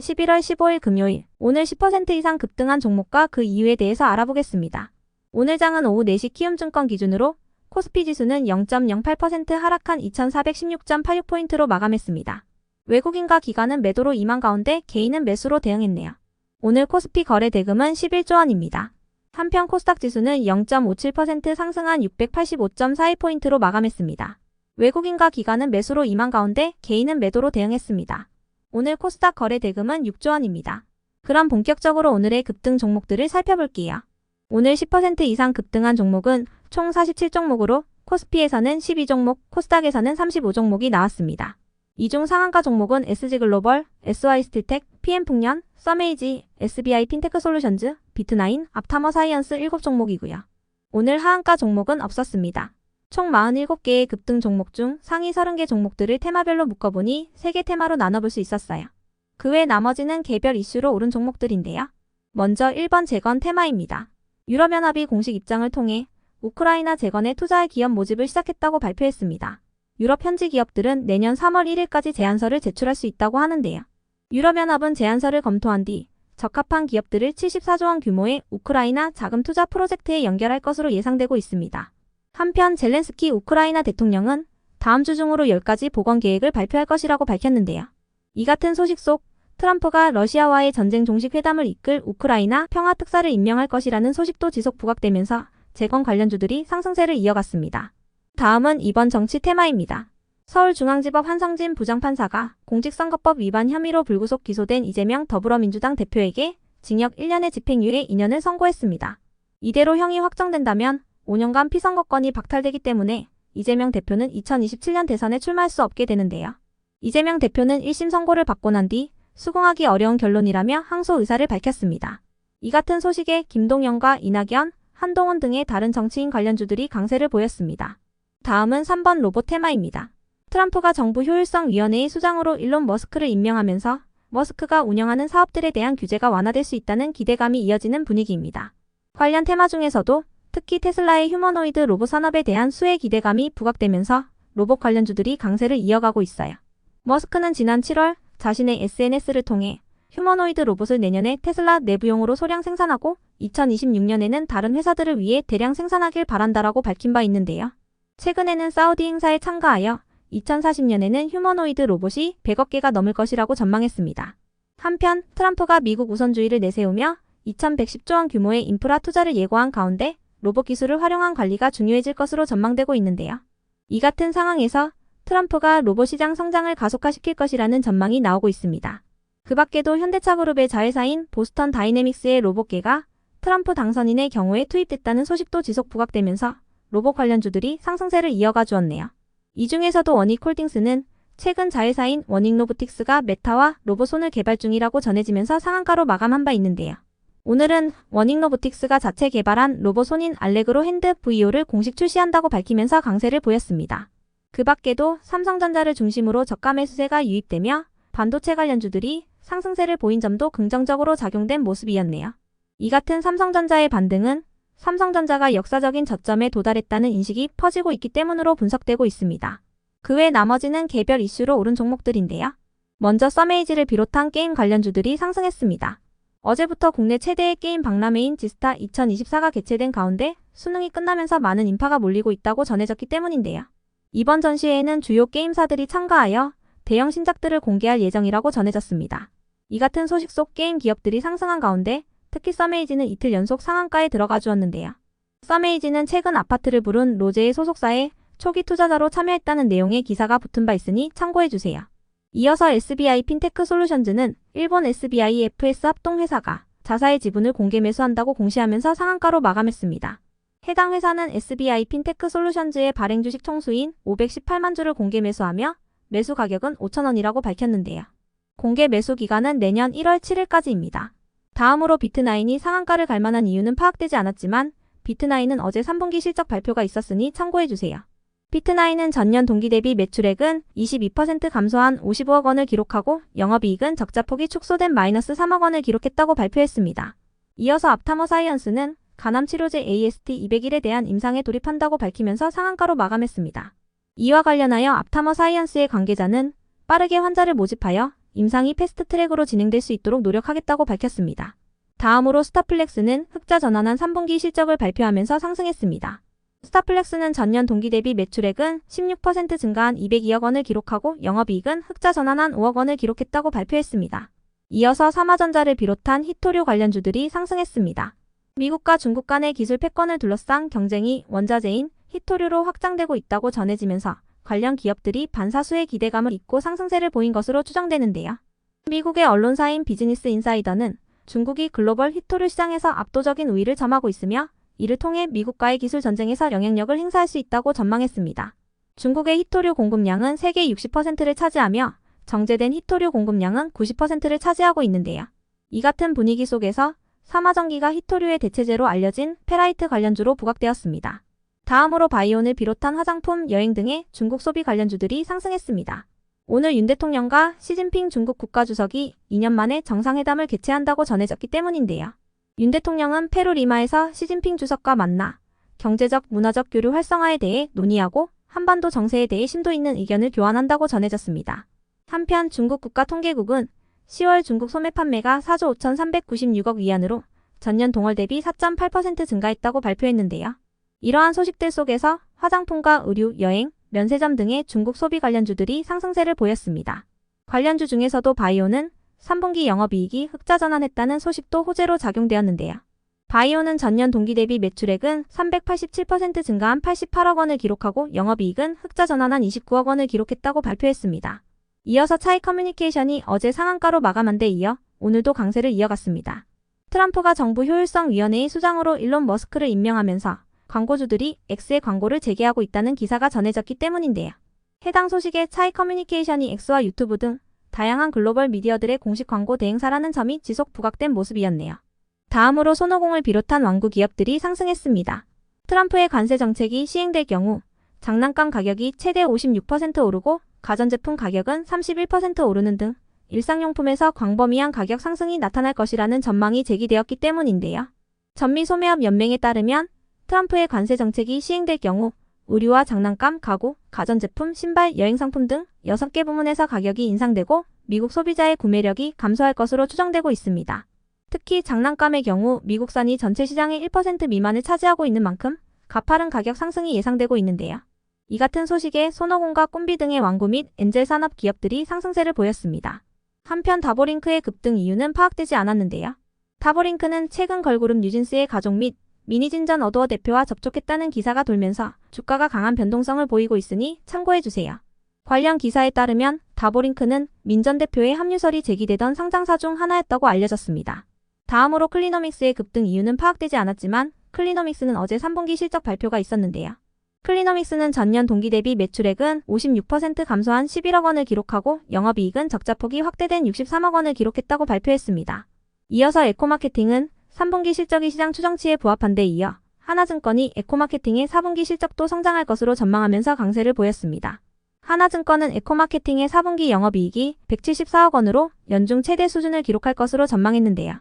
11월 15일 금요일, 오늘 10% 이상 급등한 종목과 그 이유에 대해서 알아보겠습니다. 오늘 장은 오후 4시 키움증권 기준으로 코스피 지수는 0.08% 하락한 2416.86포인트로 마감했습니다. 외국인과 기관은 매도로 임한 가운데 개인은 매수로 대응했네요. 오늘 코스피 거래 대금은 11조 원입니다. 한편 코스닥 지수는 0.57% 상승한 685.42포인트로 마감했습니다. 외국인과 기관은 매수로 임한 가운데 개인은 매도로 대응했습니다. 오늘 코스닥 거래 대금은 6조 원입니다. 그럼 본격적으로 오늘의 급등 종목들을 살펴볼게요. 오늘 10% 이상 급등한 종목은 총 47종목으로 코스피에서는 12종목, 코스닥에서는 35종목이 나왔습니다. 이 중 상한가 종목은 SG글로벌, SY스틸텍, PM풍년, 썸에이지, SBI 핀테크솔루션즈, 비트나인, 앞타머사이언스 7종목이고요. 오늘 하한가 종목은 없었습니다. 총 47개의 급등 종목 중 상위 30개 종목들을 테마별로 묶어보니 3개 테마로 나눠볼 수 있었어요. 그 외 나머지는 개별 이슈로 오른 종목들인데요. 먼저 1번 재건 테마입니다. 유럽연합이 공식 입장을 통해 우크라이나 재건에 투자할 기업 모집을 시작했다고 발표했습니다. 유럽 현지 기업들은 내년 3월 1일까지 제안서를 제출할 수 있다고 하는데요. 유럽연합은 제안서를 검토한 뒤 적합한 기업들을 74조 원 규모의 우크라이나 자금 투자 프로젝트에 연결할 것으로 예상되고 있습니다. 한편 젤렌스키 우크라이나 대통령은 다음 주 중으로 10가지 복원 계획을 발표할 것이라고 밝혔는데요. 이 같은 소식 속 트럼프가 러시아와의 전쟁 종식 회담을 이끌 우크라이나 평화특사를 임명할 것이라는 소식도 지속 부각되면서 재건 관련주들이 상승세를 이어갔습니다. 다음은 이번 정치 테마입니다. 서울중앙지법 한성진 부장판사가 공직선거법 위반 혐의로 불구속 기소된 이재명 더불어민주당 대표에게 징역 1년의 집행유예 2년을 선고했습니다. 이대로 형이 확정된다면 5년간 피선거권이 박탈되기 때문에 이재명 대표는 2027년 대선에 출마할 수 없게 되는데요. 이재명 대표는 1심 선고를 받고 난 뒤 수긍하기 어려운 결론이라며 항소 의사를 밝혔습니다. 이 같은 소식에 김동연과 이낙연, 한동훈 등의 다른 정치인 관련주들이 강세를 보였습니다. 다음은 3번 로봇 테마입니다. 트럼프가 정부 효율성위원회의 수장으로 일론 머스크를 임명하면서 머스크가 운영하는 사업들에 대한 규제가 완화될 수 있다는 기대감이 이어지는 분위기입니다. 관련 테마 중에서도 특히 테슬라의 휴머노이드 로봇 산업에 대한 수혜 기대감이 부각되면서 로봇 관련주들이 강세를 이어가고 있어요. 머스크는 지난 7월 자신의 SNS를 통해 휴머노이드 로봇을 내년에 테슬라 내부용으로 소량 생산하고 2026년에는 다른 회사들을 위해 대량 생산하길 바란다라고 밝힌 바 있는데요. 최근에는 사우디 행사에 참가하여 2040년에는 휴머노이드 로봇이 100억 개가 넘을 것이라고 전망했습니다. 한편 트럼프가 미국 우선주의를 내세우며 2110조 원 규모의 인프라 투자를 예고한 가운데 로봇 기술을 활용한 관리가 중요해질 것으로 전망되고 있는데요. 이 같은 상황에서 트럼프가 로봇 시장 성장을 가속화시킬 것이라는 전망이 나오고 있습니다. 그 밖에도 현대차그룹의 자회사인 보스턴 다이내믹스의 로봇계가 트럼프 당선인의 경우에 투입됐다는 소식도 지속 부각되면서 로봇 관련주들이 상승세를 이어가 주었네요. 이 중에서도 워닉홀딩스는 최근 자회사인 워닉로보틱스가 메타와 로봇손을 개발 중이라고 전해지면서 상한가로 마감한 바 있는데요. 오늘은 워닉로보틱스가 자체 개발한 로봇손인 알레그로 핸드 VO를 공식 출시한다고 밝히면서 강세를 보였습니다. 그 밖에도 삼성전자를 중심으로 저가 매수세가 유입되며 반도체 관련주들이 상승세를 보인 점도 긍정적으로 작용된 모습이었네요. 이 같은 삼성전자의 반등은 삼성전자가 역사적인 저점에 도달했다는 인식이 퍼지고 있기 때문으로 분석되고 있습니다. 그 외 나머지는 개별 이슈로 오른 종목들인데요. 먼저 썸에이지를 비롯한 게임 관련주들이 상승했습니다. 어제부터 국내 최대의 게임 박람회인 지스타 2024가 개최된 가운데 수능이 끝나면서 많은 인파가 몰리고 있다고 전해졌기 때문인데요. 이번 전시회에는 주요 게임사들이 참가하여 대형 신작들을 공개할 예정이라고 전해졌습니다. 이 같은 소식 속 게임 기업들이 상승한 가운데 특히 썸에이지는 이틀 연속 상한가에 들어가 주었는데요. 썸에이지는 최근 아파트를 부른 로제의 소속사에 초기 투자자로 참여했다는 내용의 기사가 붙은 바 있으니 참고해주세요. 이어서 SBI 핀테크솔루션즈는 일본 SBI FS 합동회사가 자사의 지분을 공개 매수한다고 공시하면서 상한가로 마감했습니다. 해당 회사는 SBI 핀테크솔루션즈의 발행 주식 총수인 518만 주를 공개 매수하며 매수 가격은 5,000원이라고 밝혔는데요. 공개 매수 기간은 내년 1월 7일까지입니다. 다음으로 비트나인이 상한가를 갈 만한 이유는 파악되지 않았지만 비트나인은 어제 3분기 실적 발표가 있었으니 참고해주세요. 비트나인은 전년 동기 대비 매출액은 22% 감소한 55억 원을 기록하고 영업이익은 적자폭이 축소된 마이너스 3억 원을 기록했다고 발표했습니다. 이어서 앞타머사이언스는 간암치료제 AST201에 대한 임상에 돌입한다고 밝히면서 상한가로 마감했습니다. 이와 관련하여 앞타머사이언스의 관계자는 빠르게 환자를 모집하여 임상이 패스트트랙으로 진행될 수 있도록 노력하겠다고 밝혔습니다. 다음으로 스타플렉스는 흑자 전환한 3분기 실적을 발표하면서 상승했습니다. 스타플렉스는 전년 동기 대비 매출액은 16% 증가한 202억 원을 기록하고 영업이익은 흑자 전환한 5억 원을 기록했다고 발표했습니다. 이어서 삼화전자를 비롯한 히토류 관련주들이 상승했습니다. 미국과 중국 간의 기술 패권을 둘러싼 경쟁이 원자재인 히토류로 확장되고 있다고 전해지면서 관련 기업들이 반사수의 기대감을 잊고 상승세를 보인 것으로 추정되는데요. 미국의 언론사인 비즈니스 인사이더는 중국이 글로벌 히토류 시장에서 압도적인 우위를 점하고 있으며 이를 통해 미국과의 기술 전쟁에서 영향력을 행사할 수 있다고 전망했습니다. 중국의 히토류 공급량은 세계 60%를 차지하며 정제된 히토류 공급량은 90%를 차지하고 있는데요. 이 같은 분위기 속에서 삼화전기가 히토류의 대체제로 알려진 페라이트 관련주로 부각되었습니다. 다음으로 바이온을 비롯한 화장품, 여행 등의 중국 소비 관련주들이 상승했습니다. 오늘 윤 대통령과 시진핑 중국 국가주석이 2년 만에 정상회담을 개최한다고 전해졌기 때문인데요. 윤 대통령은 페루 리마에서 시진핑 주석과 만나 경제적, 문화적 교류 활성화에 대해 논의하고 한반도 정세에 대해 심도 있는 의견을 교환한다고 전해졌습니다. 한편 중국 국가통계국은 10월 중국 소매 판매가 4조 5,396억 위안으로 전년 동월 대비 4.8% 증가했다고 발표했는데요. 이러한 소식들 속에서 화장품과 의류, 여행, 면세점 등의 중국 소비 관련주들이 상승세를 보였습니다. 관련주 중에서도 바이오는 3분기 영업이익이 흑자 전환했다는 소식도 호재로 작용되었는데요. 바이오는 전년 동기 대비 매출액은 387% 증가한 88억 원을 기록하고 영업이익은 흑자 전환한 29억 원을 기록했다고 발표했습니다. 이어서 차이커뮤니케이션이 어제 상한가로 마감한 데 이어 오늘도 강세를 이어갔습니다. 트럼프가 정부 효율성위원회의 수장으로 일론 머스크를 임명하면서 광고주들이 X의 광고를 재개하고 있다는 기사가 전해졌기 때문인데요. 해당 소식에 차이커뮤니케이션이 X와 유튜브 등 다양한 글로벌 미디어들의 공식 광고 대행사라는 점이 지속 부각된 모습이었네요. 다음으로 손오공을 비롯한 완구 기업들이 상승했습니다. 트럼프의 관세 정책이 시행될 경우 장난감 가격이 최대 56% 오르고 가전제품 가격은 31% 오르는 등 일상용품에서 광범위한 가격 상승이 나타날 것이라는 전망이 제기되었기 때문인데요. 전미소매업 연맹에 따르면 트럼프의 관세 정책이 시행될 경우 의류와 장난감, 가구, 가전제품, 신발, 여행상품 등 6개 부문에서 가격이 인상되고 미국 소비자의 구매력이 감소할 것으로 추정되고 있습니다. 특히 장난감의 경우 미국산이 전체 시장의 1% 미만을 차지하고 있는 만큼 가파른 가격 상승이 예상되고 있는데요. 이 같은 소식에 손오공과 꼼비 등의 완구 및 엔젤 산업 기업들이 상승세를 보였습니다. 한편 다보링크의 급등 이유는 파악되지 않았는데요. 다보링크는 최근 걸그룹 뉴진스의 가족 및 미니진전 어도어 대표와 접촉했다는 기사가 돌면서 주가가 강한 변동성을 보이고 있으니 참고해주세요. 관련 기사에 따르면 다보링크는 민 전 대표의 합류설이 제기되던 상장사 중 하나였다고 알려졌습니다. 다음으로 클리노믹스의 급등 이유는 파악되지 않았지만 클리노믹스는 어제 3분기 실적 발표가 있었는데요. 클리노믹스는 전년 동기 대비 매출액은 56% 감소한 11억 원을 기록하고 영업이익은 적자폭이 확대된 63억 원을 기록했다고 발표했습니다. 이어서 에코마케팅은 3분기 실적이 시장 추정치에 부합한 데 이어 하나증권이 에코마케팅의 4분기 실적도 성장할 것으로 전망하면서 강세를 보였습니다. 하나증권은 에코마케팅의 4분기 영업이익이 174억 원으로 연중 최대 수준을 기록할 것으로 전망했는데요.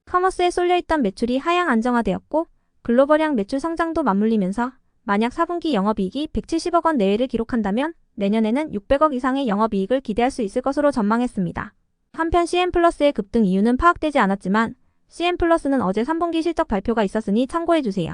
커머스에 쏠려있던 매출이 하향 안정화되었고 글로벌향 매출 성장도 맞물리면서 만약 4분기 영업이익이 170억 원 내외를 기록한다면 내년에는 600억 이상의 영업이익을 기대할 수 있을 것으로 전망했습니다. 한편 CN플러스의 급등 이유는 파악되지 않았지만 CN플러스는 어제 3분기 실적 발표가 있었으니 참고해주세요.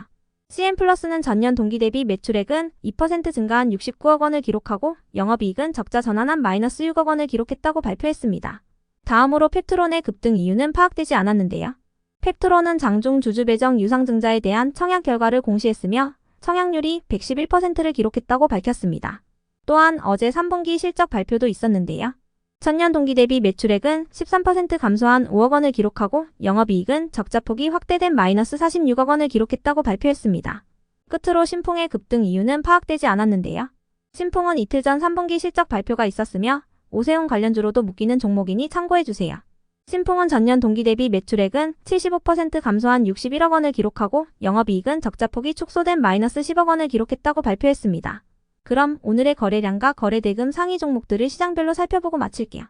CN플러스는 전년 동기 대비 매출액은 2% 증가한 69억 원을 기록하고 영업이익은 적자 전환한 마이너스 6억 원을 기록했다고 발표했습니다. 다음으로 펩트론의 급등 이유는 파악되지 않았는데요. 펩트론은 장중 주주 배정 유상증자에 대한 청약 결과를 공시했으며 청약률이 111%를 기록했다고 밝혔습니다. 또한 어제 3분기 실적 발표도 있었는데요. 전년 동기 대비 매출액은 13% 감소한 5억 원을 기록하고 영업이익은 적자폭이 확대된 마이너스 46억 원을 기록했다고 발표했습니다. 끝으로 신풍의 급등 이유는 파악되지 않았는데요. 신풍은 이틀 전 3분기 실적 발표가 있었으며 오세훈 관련주로도 묶이는 종목이니 참고해주세요. 신풍은 전년 동기 대비 매출액은 75% 감소한 61억 원을 기록하고 영업이익은 적자폭이 축소된 마이너스 10억 원을 기록했다고 발표했습니다. 그럼 오늘의 거래량과 거래대금 상위 종목들을 시장별로 살펴보고 마칠게요.